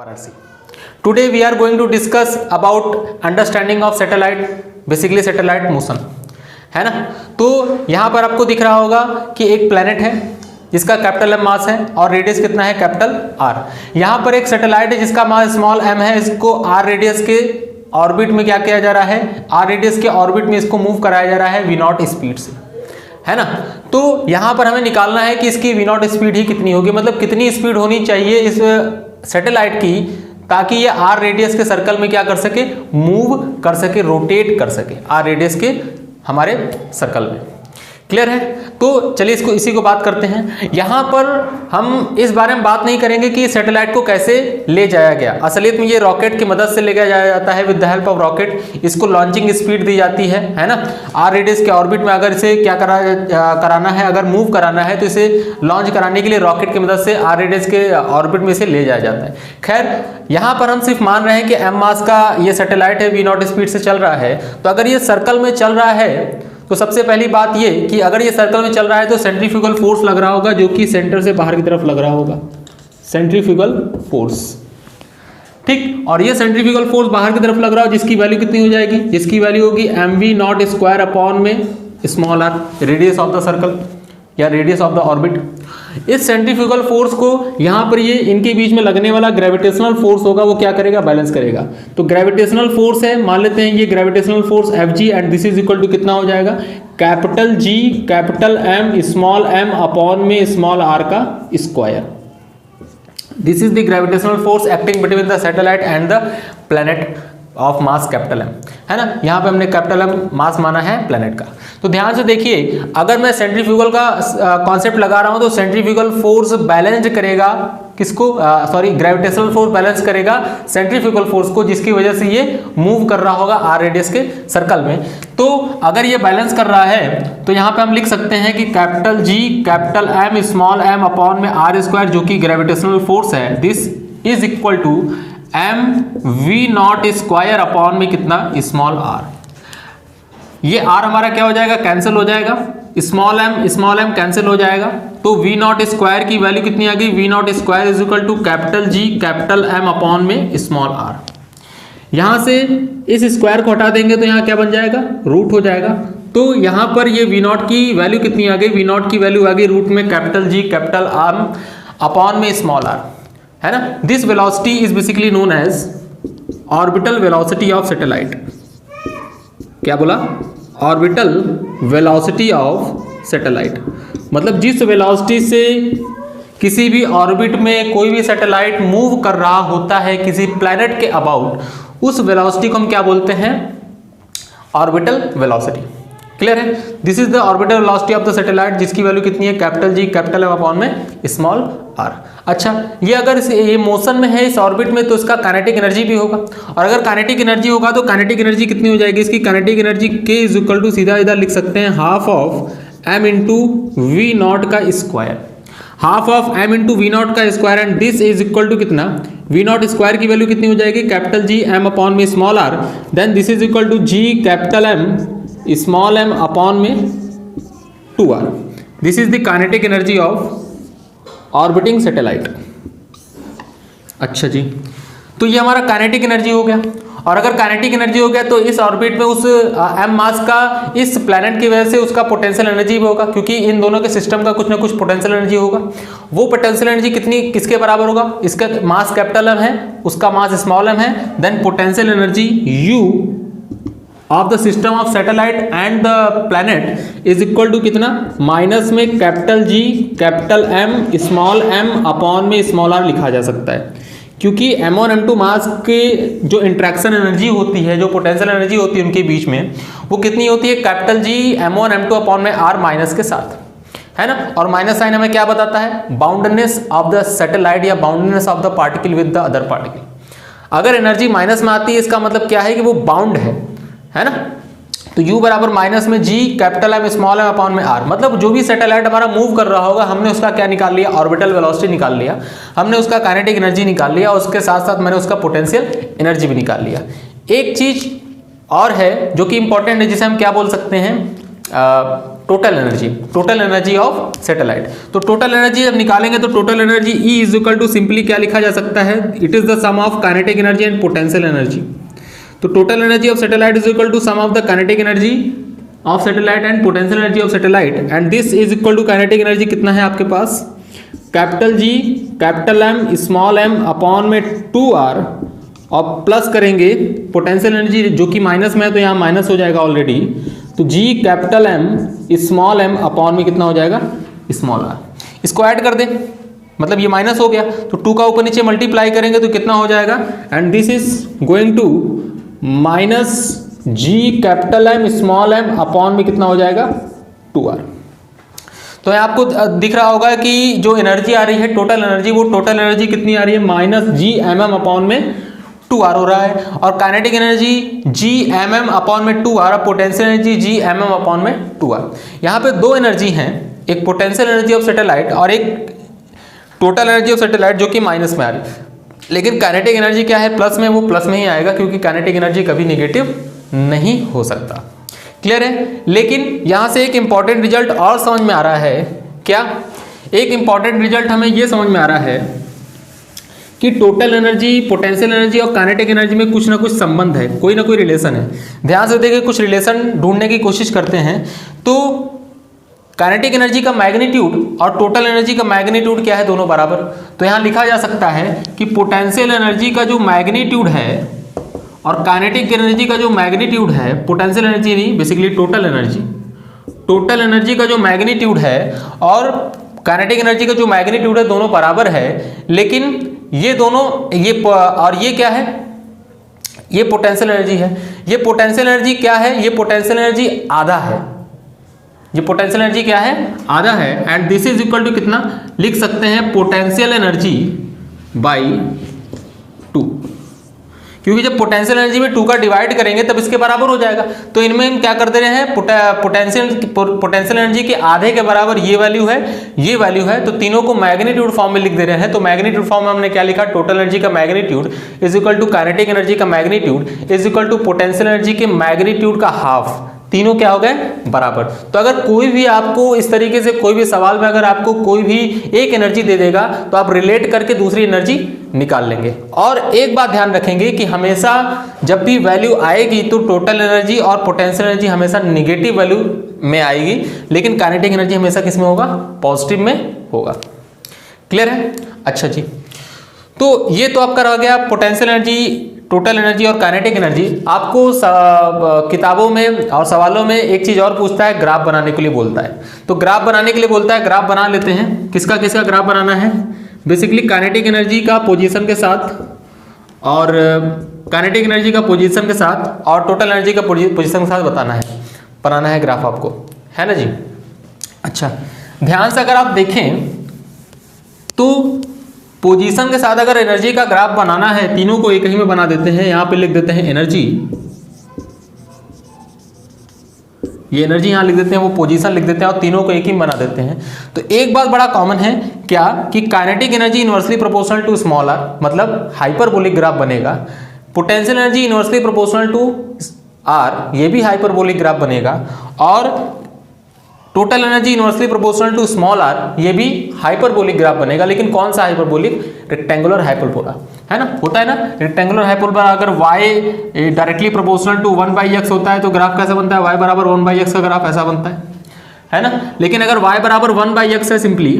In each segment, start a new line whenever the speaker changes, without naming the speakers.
Varanasi. Today we are going to discuss about understanding of satellite, basically satellite motion, है ना। तो यहाँ पर आपको दिख रहा होगा कि एक प्लेनेट है जिसका कैपिटल एम मास है और रेडियस कितना है, कैपिटल आर। यहाँ पर एक सैटेलाइट है जिसका मास स्मॉल एम है, इसको आर रेडियस के ऑर्बिट में क्या किया जा रहा है, आर रेडियस के ऑर्बिट में इसको मूव कराया जा रहा है वी नॉट स्पीड से, है ना। तो यहाँ पर हमें निकालना है कि इसकी वी नॉट स्पीड ही कितनी होगी, मतलब कितनी स्पीड होनी चाहिए इस सैटेलाइट की ताकि ये आर रेडियस के सर्कल में क्या कर सके, मूव कर सके, रोटेट कर सके आर रेडियस के हमारे सर्कल में। क्लियर है। तो चलिए इसको इसी को बात करते हैं। यहाँ पर हम इस बारे में बात नहीं करेंगे कि सैटेलाइट को कैसे ले जाया गया। असलियत में ये रॉकेट की मदद से ले जाया जाता है with the help of rocket. इसको लॉन्चिंग स्पीड दी जाती है ना। आर रेडियस के ऑर्बिट में अगर इसे क्या कराना है, अगर मूव कराना है तो इसे लॉन्च कराने के लिए रॉकेट की मदद से आर रेडियस के ऑर्बिट में इसे ले जाया जाता है। खैर यहाँ पर हम सिर्फ मान रहे हैं कि एम मास का ये सैटेलाइट है, वी नॉट स्पीड से चल रहा है। तो अगर ये सर्कल में चल रहा है तो सबसे पहली बात ये कि अगर ये सर्कल में चल रहा है तो सेंट्रीफ्यूगल फोर्स लग रहा होगा जो कि सेंटर से बाहर की तरफ लग रहा होगा, सेंट्रीफ्यूगल फोर्स, ठीक। और ये सेंट्रीफ्यूगल फोर्स बाहर की तरफ लग रहा हो जिसकी वैल्यू कितनी हो जाएगी, जिसकी वैल्यू होगी mv नॉट स्क्वायर अपॉन में small r, radius of the circle या रेडियस ऑफ द ऑर्बिट। इस सेंट्रीफ्यूगल फोर्स को यहाँ पर ये इनके बीच में लगने वाला ग्रेविटेशनल फोर्स होगा, वो क्या करेगा, बैलेंस करेगा। तो ग्रेविटेशनल फोर्स है, मान लेते हैं ये gravitational force Fg and this is equal to कितना हो जाएगा, capital G capital M small m upon में स्मॉल r का square. This is the gravitational force acting between the satellite and the planet of mass capital M, है ना। यहाँ पे हमने कैपिटल M मास माना है प्लेनेट का। तो ध्यान से देखिए, अगर मैं सेंट्रीफ्यूगल का कॉन्सेप्ट लगा रहा हूँ तो सेंट्रीफ्यूगल फोर्स बैलेंस करेगा किसको, ग्रेविटेशनल फोर्स बैलेंस करेगा सेंट्रीफ्यूगल फोर्स को, जिसकी वजह से ये मूव कर रहा होगा आर रेडियस के सर्कल में। तो अगर ये बैलेंस कर रहा है तो यहाँ पे हम लिख सकते हैं कि capital G capital M small m upon में आर स्क्वायर जो कि ग्रेविटेशनल फोर्स है, this is equal to m v not square upon में कितना, स्मॉल r। ये r हमारा क्या हो जाएगा, कैंसिल हो जाएगा, स्मॉल m कैंसिल हो जाएगा। तो v नॉट स्क्वायर की वैल्यू कितनी आ गई, v not square is equal to capital G capital m upon में स्मॉल r। यहां से इस स्क्वायर को हटा देंगे तो यहाँ क्या बन जाएगा, रूट हो जाएगा। तो यहाँ पर ये v नॉट की वैल्यू कितनी आ गई, v नॉट की वैल्यू आ गई रूट में capital G capital m upon में स्मॉल r, है ना। This velocity is basically known as orbital velocity of satellite. क्या बोला, ऑर्बिटल वेलोसिटी ऑफ सैटेलाइट, मतलब जिस वेलोसिटी से किसी भी ऑर्बिट में कोई भी सैटेलाइट मूव कर रहा होता है किसी प्लैनेट के अबाउट, उस वेलोसिटी को हम क्या बोलते हैं, ऑर्बिटल वेलोसिटी। क्लियर है। This is the orbital velocity of the satellite जिसकी वैल्यू कितनी है, capital G capital M upon में स्मॉल r। अच्छा, ये अगर ये मोशन में है इस ऑर्बिट में तो इसका काइनेटिक एनर्जी भी होगा, और अगर काइनेटिक एनर्जी होगा तो काइनेटिक एनर्जी कितनी हो जाएगी, इसकी kinetic energy k is equal to सीधा इधर लिख सकते हैं half of m into v naught का square, half of m into v naught का square and this is equal to कितना, वी नॉट स्क्वायर की वैल्यू कितनी हो जाएगी, कैपिटल G m अपॉन में small r, then this is equal to G capital M small m upon में 2r। This is the kinetic energy of orbiting satellite. अच्छा जी, तो ये हमारा काइनेटिक एनर्जी हो गया। और अगर काइनेटिक एनर्जी हो गया तो इस ऑर्बिट में उस m मास का इस प्लैनेट की वजह से उसका पोटेंशियल एनर्जी भी होगा, क्योंकि इन दोनों के सिस्टम का कुछ ना कुछ पोटेंशियल एनर्जी होगा। वो पोटेंशियल एनर्जी कितनी किसके बराबर होगा, इसका मास कैपिटल M है, उसका मास स्मॉल m है, then potential energy U of the system of satellite and the planet is equal to कितना, माइनस में capital G capital M small m upon में स्मॉल r लिखा जा सकता है, क्योंकि M1 M2 मास के जो इंट्रैक्शन एनर्जी होती है, जो पोटेंशियल एनर्जी होती है उनके बीच में, वो कितनी होती है, capital G M1 M2 upon में r माइनस के साथ, है ना। और माइनस साइन हमें क्या बताता है, बाउंडनेस ऑफ द सैटेलाइट या boundness of the particle with the other particle. अगर एनर्जी माइनस में आती है इसका मतलब क्या है कि वो बाउंड है ना। तो U बराबर माइनस में G capital M small m upon में r, मतलब जो भी सैटेलाइट हमारा मूव कर रहा होगा हमने उसका क्या निकाल लिया, ऑर्बिटल वेलोसिटी निकाल लिया, हमने उसका काइनेटिक एनर्जी निकाल लिया, उसके साथ साथ मैंने उसका पोटेंशियल एनर्जी भी निकाल लिया। एक चीज और है जो कि इंपॉर्टेंट है, जिसे हम क्या बोल सकते हैं, टोटल एनर्जी ऑफ सैटेलाइट। तो टोटल एनर्जी जब निकालेंगे तो total energy E is equal to simply क्या लिखा जा सकता है, it is the sum of kinetic energy and potential energy. तो total energy of satellite is equal to sum of the kinetic energy of satellite and potential energy of satellite, and this is equal to kinetic energy कितना है आपके पास, capital G capital M small m upon में 2r, और plus करेंगे potential energy जो कि minus में है तो यहाँ माइनस हो जाएगा ऑलरेडी, तो G capital M small m upon में कितना हो जाएगा, स्मॉल r। इसको ऐड कर दें, मतलब ये माइनस हो गया तो 2 का ऊपर नीचे मल्टीप्लाई करेंगे तो कितना हो जाएगा, and this is going to minus G capital M small m upon में कितना हो जाएगा 2r। तो आपको दिख रहा होगा कि जो एनर्जी आ रही है टोटल एनर्जी, वो टोटल एनर्जी कितनी आ रही है, माइनस G mm अपॉन में 2r हो रहा है, और kinetic energy G mm upon में 2r, potential energy G mm upon में 2r। यहाँ पे दो एनर्जी हैं, एक पोटेंशियल एनर्जी ऑफ सैटेलाइट और एक टोटल एनर्जी ऑफ सैटेलाइट जो कि माइनस में आ रही है, लेकिन काइनेटिक एनर्जी क्या है प्लस में, वो प्लस में ही आएगा क्योंकि काइनेटिक एनर्जी कभी नेगेटिव नहीं हो सकता। क्लियर है। लेकिन यहाँ से एक इंपॉर्टेंट रिजल्ट और समझ में आ रहा है, क्या, एक इंपॉर्टेंट रिजल्ट हमें ये समझ में आ रहा है कि टोटल एनर्जी, पोटेंशियल एनर्जी और काइनेटिक एनर्जी में कुछ ना कुछ संबंध है, कोई ना कोई रिलेशन है। ध्यान से देखिए, कुछ रिलेशन ढूंढने की कोशिश करते हैं। तो काइनेटिक एनर्जी का मैग्नीट्यूड और टोटल एनर्जी का मैग्नीट्यूड क्या है, दोनों बराबर। तो यहाँ लिखा जा सकता है कि पोटेंशियल एनर्जी का जो मैग्नीट्यूड है और काइनेटिक एनर्जी का जो मैग्नीट्यूड है, पोटेंशियल एनर्जी नहीं बेसिकली टोटल एनर्जी का जो मैग्नीट्यूड है और काइनेटिक एनर्जी का जो मैग्नीट्यूड है, दोनों बराबर है। लेकिन ये दोनों, और ये क्या है, ये पोटेंशियल एनर्जी है। ये पोटेंशियल एनर्जी क्या है, ये पोटेंशियल एनर्जी आधा है, ये पोटेंशियल एनर्जी क्या है, आधा है। And this is equal to कितना लिख सकते हैं, पोटेंशियल एनर्जी बाई 2, क्योंकि जब पोटेंशियल एनर्जी में 2 का डिवाइड करेंगे तब इसके बराबर हो जाएगा। तो इनमें हम क्या कर दे रहे हैं, पोटेंशियल एनर्जी के आधे के बराबर ये वैल्यू है, तो तीनों को मैग्नीट्यूड फॉर्म में लिख दे रहे हैं। तो मैग्नीट्यूड फॉर्म में हमने क्या लिखा, टोटल एनर्जी का magnitude is equal to kinetic energy का magnitude is equal to potential energy के मैग्नीट्यूड का हाफ, तीनों क्या हो गए, बराबर। तो अगर कोई भी आपको इस तरीके से कोई भी सवाल में अगर आपको कोई भी एक एनर्जी दे देगा तो आप रिलेट करके दूसरी एनर्जी निकाल लेंगे। और एक बात ध्यान रखेंगे कि हमेशा जब भी वैल्यू आएगी तो टोटल एनर्जी और पोटेंशियल एनर्जी हमेशा निगेटिव वैल्यू में आएगी, लेकिन काइनेटिक एनर्जी हमेशा किस में होगा, पॉजिटिव में होगा। क्लियर है। अच्छा जी, तो ये तो आपका रह गया पोटेंशियल एनर्जी, टोटल एनर्जी और काइनेटिक एनर्जी। आपको किताबों में और सवालों में एक चीज और पूछता है, ग्राफ बनाने के लिए बोलता है। तो ग्राफ बनाने के लिए बोलता है, ग्राफ बना लेते हैं। किसका किसका ग्राफ बनाना है, बेसिकली काइनेटिक एनर्जी का पोजीशन के साथ और काइनेटिक एनर्जी का पोजीशन के साथ और टोटल एनर्जी का पोजीशन के साथ बनाना है ग्राफ आपको, है ना जी। अच्छा, ध्यान से अगर आप देखें तो पोजीशन के साथ अगर एनर्जी का ग्राफ बनाना है, तीनों को एक ही में बना देते हैं। यहां पे लिख देते हैं एनर्जी, ये एनर्जी यहां लिख देते हैं, वो पोजीशन लिख देते हैं और तीनों को एक ही में बना देते हैं। तो एक बात बड़ा कॉमन है क्या, कि kinetic energy inversely proportional to small r, मतलब हाइपरबोलिक ग्राफ बनेगा। Potential energy inversely proportional to r, ये भी हाइपरबोलिक ग्राफ बनेगा। और total energy inversely proportional to small r, ये भी हाइपरबोलिक ग्राफ बनेगा। लेकिन कौन सा हाइपरबोलिक, रेक्टेंगुलर हाइपरबोला, है ना, होता है ना रेक्टेंगुलर हाइपरबोला। अगर y directly proportional to 1/x होता है तो ग्राफ कैसा बनता है, y बराबर 1/x का ग्राफ ऐसा बनता है ना। लेकिन अगर y बराबर 1/x है सिंपली,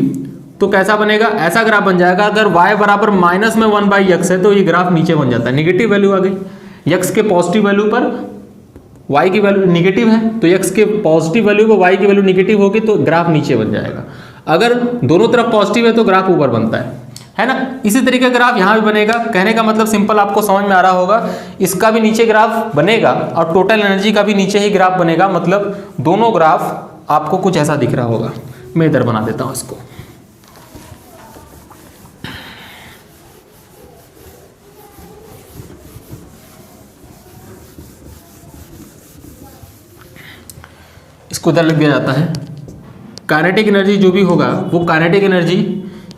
तो कैसा बनेगा, ऐसा ग्राफ बन जाएगा। अगर y बराबर माइनस में 1/x है तो ये ग्राफ नीचे बन जाता है, निगेटिव वैल्यू आ गई। x के पॉजिटिव वैल्यू पर y की वैल्यू निगेटिव है, तो x के पॉजिटिव वैल्यू को y की वैल्यू निगेटिव होगी तो ग्राफ नीचे बन जाएगा। अगर दोनों तरफ पॉजिटिव है तो ग्राफ ऊपर बनता है ना। इसी तरीके का ग्राफ यहाँ भी बनेगा। कहने का मतलब सिंपल आपको समझ में आ रहा होगा, इसका भी नीचे ग्राफ बनेगा और टोटल एनर्जी का भी नीचे ही ग्राफ बनेगा। मतलब दोनों ग्राफ आपको कुछ ऐसा दिख रहा होगा। मैं इधर बना देता हूँ इसको। इसको इधर लिख दिया जाता है। काइनेटिक एनर्जी जो भी होगा वो kinetic energy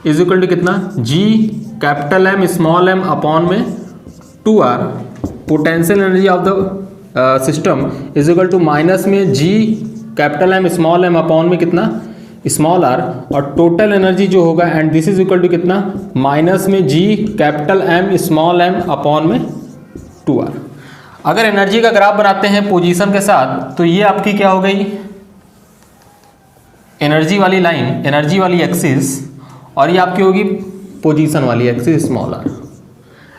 is equal to कितना, G capital M small m upon में 2r। Potential energy of the system is equal to minus में G capital M small m upon में कितना स्मॉल आर, और टोटल एनर्जी जो होगा and this is equal to कितना minus में G capital M small m upon में 2r। अगर एनर्जी का ग्राफ बनाते हैं पोजीशन के साथ तो ये आपकी क्या हो गई एनर्जी वाली लाइन, एनर्जी वाली एक्सिस, और ये आपकी होगी पोजीशन वाली axis small r,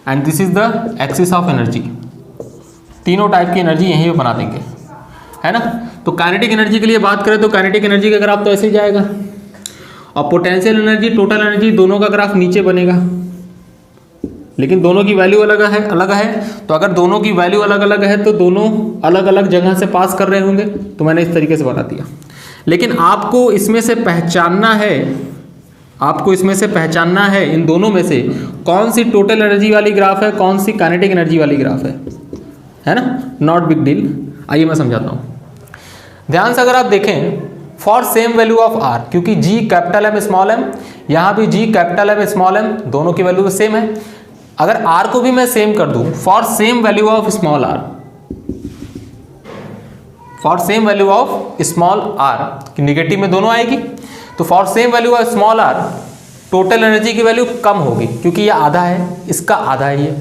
and this is the axis of energy. तीनों टाइप की एनर्जी यहीं पे बना देंगे, है ना। तो काइनेटिक एनर्जी के लिए बात करें तो काइनेटिक एनर्जी का ग्राफ तो ऐसे ही जाएगा, और पोटेंशियल एनर्जी टोटल एनर्जी दोनों का ग्राफ नीचे बनेगा, लेकिन दोनों की वैल्यू अलग है। तो अगर दोनों की वैल्यू अलग अलग है तो दोनों अलग अलग जगह से पास कर रहे होंगे, तो मैंने इस तरीके से बना दिया। लेकिन आपको इसमें से पहचानना है, आपको इसमें से पहचानना है इन दोनों में से कौन सी टोटल एनर्जी वाली ग्राफ है, कौन सी काइनेटिक एनर्जी वाली ग्राफ है ना। Not big deal. आइए मैं समझाता हूँ ध्यान से। अगर आप देखें for same value of r, क्योंकि G capital M small M, यहाँ भी G capital M small M, दोनों की वैल्यू सेम है। अगर आर को भी मैं सेम कर दूं for same value of small r, for same value of small r की निगेटिव में दोनों आएगी, तो for same value of small r total energy की वैल्यू कम होगी, क्योंकि ये आधा है, इसका आधा है ये।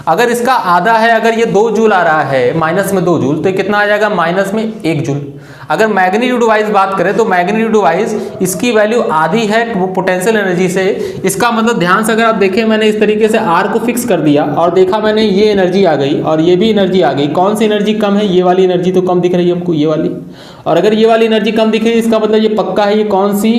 अगर इसका आधा है, अगर ये 2 जूल आ रहा है माइनस में 2 जूल, तो ये कितना आ जाएगा माइनस में 1 जूल। अगर मैग्नीट्यूड वाइज बात करें तो मैग्नीट्यूड वाइज इसकी वैल्यू आधी है पोटेंशियल एनर्जी से। इसका मतलब ध्यान से अगर आप देखें, मैंने इस तरीके से आर को फिक्स कर दिया और देखा मैंने ये एनर्जी आ गई और ये भी एनर्जी आ गई। कौन सी एनर्जी कम है, ये वाली एनर्जी तो कम दिख रही है हमको, ये वाली। और अगर ये वाली एनर्जी कम दिख रही है इसका मतलब ये पक्का है ये कौन सी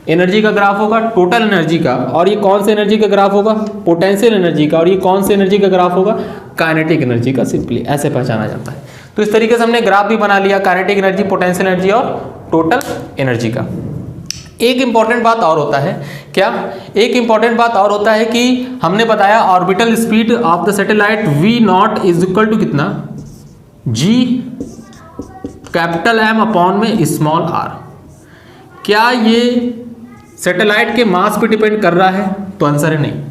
एनर्जी का ग्राफ होगा, टोटल एनर्जी का। और ये कौन से एनर्जी का ग्राफ होगा, पोटेंशियल एनर्जी का। और ये कौन से एनर्जी का ग्राफ होगा, काइनेटिक एनर्जी का। सिंपली ऐसे पहचाना जाता है। तो इस तरीके से हमने ग्राफ भी बना लिया काइनेटिक एनर्जी, पोटेंशियल एनर्जी और टोटल एनर्जी का। एक इंपॉर्टेंट बात और होता है, क्या एक इंपॉर्टेंट बात और होता है कि हमने बताया orbital speed of the satellite v not is equal to कितना g कैपिटल M अपॉन में स्मॉल r। क्या ये सैटेलाइट के मास पे डिपेंड कर रहा है, तो आंसर है नहीं।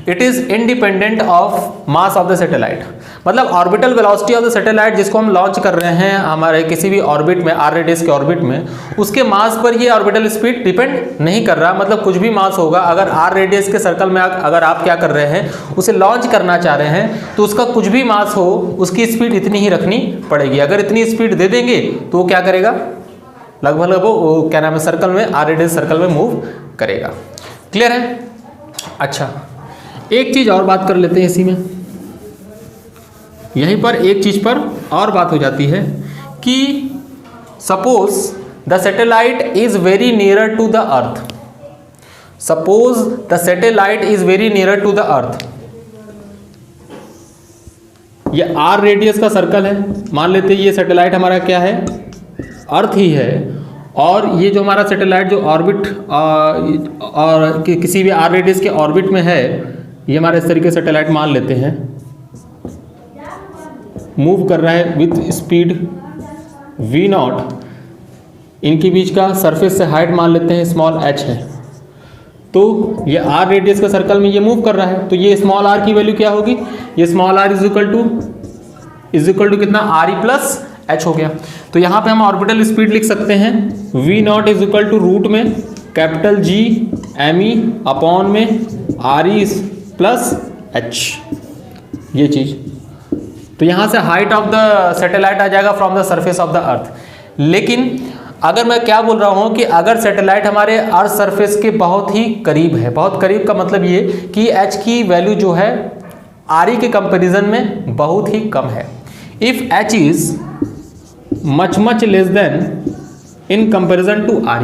It is independent of mass of the satellite. मतलब orbital velocity of the satellite जिसको हम लॉन्च कर रहे हैं हमारे किसी भी ऑर्बिट में, आर रेडियस के ऑर्बिट में, उसके मास पर ये ऑर्बिटल स्पीड डिपेंड नहीं कर रहा। मतलब कुछ भी मास होगा, अगर आर रेडियस के सर्कल में अगर आप क्या कर रहे हैं, उसे लॉन्च करना चाह रहे हैं, तो उसका कुछ भी मास हो उसकी स्पीड इतनी ही रखनी पड़ेगी। अगर इतनी स्पीड दे देंगे तो वो क्या करेगा, लगभग वो क्या नाम है सर्कल में, आर रेडियस सर्कल में मूव करेगा। क्लियर है। अच्छा, एक चीज और बात कर लेते हैं इसी में। यहीं पर एक चीज पर और बात हो जाती है कि suppose the satellite is very nearer to the earth. Suppose the satellite is very nearer to the earth. ये आर रेडियस का सर्कल है, मान लेते हैं ये सैटेलाइट हमारा क्या है, अर्थ ही है। और ये जो हमारा सैटेलाइट जो ऑर्बिट और किसी भी आर रेडियस के ऑर्बिट में है, ये हमारे इस तरीके से सैटेलाइट मान लेते हैं, मूव कर रहा है विथ स्पीड v नॉट। इनके बीच का सरफेस से हाइट मान लेते हैं स्मॉल h है। तो ये आर रेडियस का सर्कल में ये मूव कर रहा है, तो ये स्मॉल r की वैल्यू क्या होगी, ये small r is equal to कितना r प्लस h हो गया। तो यहाँ पे हम ऑर्बिटल स्पीड लिख सकते हैं v not is equal to root में capital G m e upon में r e प्लस h, ये चीज। तो यहाँ से हाइट ऑफ द सैटेलाइट आ जाएगा from the surface of the earth. लेकिन अगर मैं क्या बोल रहा हूँ कि अगर सैटेलाइट हमारे अर्थ सरफेस के बहुत ही करीब है, बहुत करीब का मतलब ये कि h की वैल्यू जो है r के कंपैरिजन में बहुत ही कम है। If h is much less than in comparison to r,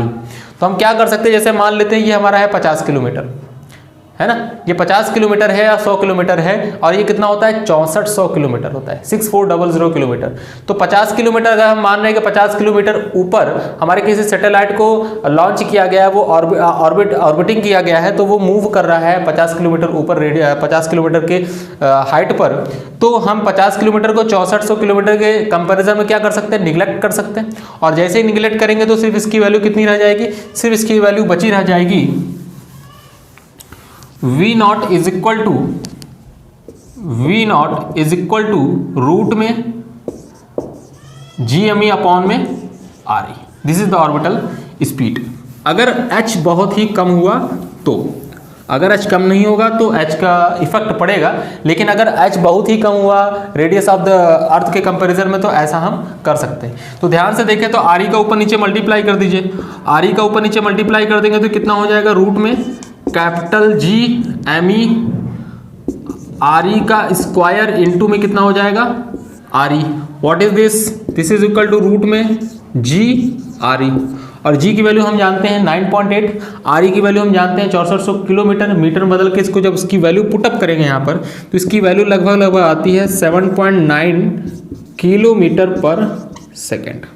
तो हम क्या कर सकते हैं, जैसे मान लेते हैं ये हमारा है 50 किलोमीटर, है ना, ये 50 किलोमीटर है या 100 किलोमीटर है, और ये कितना होता है 6400 किलोमीटर होता है, 6400 किलोमीटर। तो 50 किलोमीटर अगर हम मान रहे हैं कि 50 किलोमीटर ऊपर हमारे किसी सैटेलाइट को लॉन्च किया गया है, वो ऑर्बिटिंग किया गया है, तो वो मूव कर रहा है 50 किलोमीटर ऊपर 50 किलोमीटर के हाइट पर। तो हम 50 किलोमीटर को 6400 किलोमीटर के कंपेरिजन में क्या कर सकते हैं, निगलेक्ट कर सकते हैं। और जैसे ही निगलेक्ट करेंगे तो सिर्फ इसकी वैल्यू कितनी रह जाएगी, सिर्फ इसकी वैल्यू बची रह जाएगी v not is equal to root में GME अपॉन में RE, this is the orbital speed. अगर h बहुत ही कम हुआ तो, अगर h कम नहीं होगा तो h का इफेक्ट पड़ेगा, लेकिन अगर h बहुत ही कम हुआ रेडियस ऑफ द अर्थ के कंपैरिजन में तो ऐसा हम कर सकते हैं। तो ध्यान से देखें तो RE का ऊपर नीचे मल्टीप्लाई कर दीजिए, RE का ऊपर नीचे मल्टीप्लाई कर देंगे तो कितना हो जाएगा, रूट में कैपिटल GME RE का स्क्वायर इनटू में कितना हो जाएगा RE। What is this, this is equal to root में GRE, और G की वैल्यू हम जानते हैं 9.8, RE की वैल्यू हम जानते हैं 6400 किलोमीटर। मीटर में बदल के इसको जब इसकी वैल्यू पुटअप करेंगे यहाँ पर तो इसकी वैल्यू लगभग आती है 7.9 किलोमीटर पर second.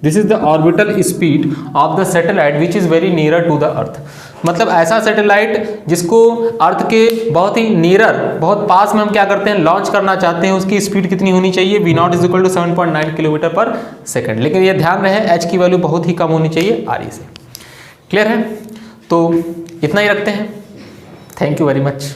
This is the orbital speed of the satellite which is very nearer to the earth. मतलब ऐसा सैटेलाइट जिसको अर्थ के बहुत ही नियरर, बहुत पास में हम क्या करते हैं, लॉन्च करना चाहते हैं, उसकी स्पीड कितनी होनी चाहिए, V0 is equal to 7.9 kilometre पर सेकेंड। लेकिन ये ध्यान रहे h की वैल्यू बहुत ही कम होनी चाहिए RE से। क्लियर है? तो इतना ही रखते हैं। Thank you very much.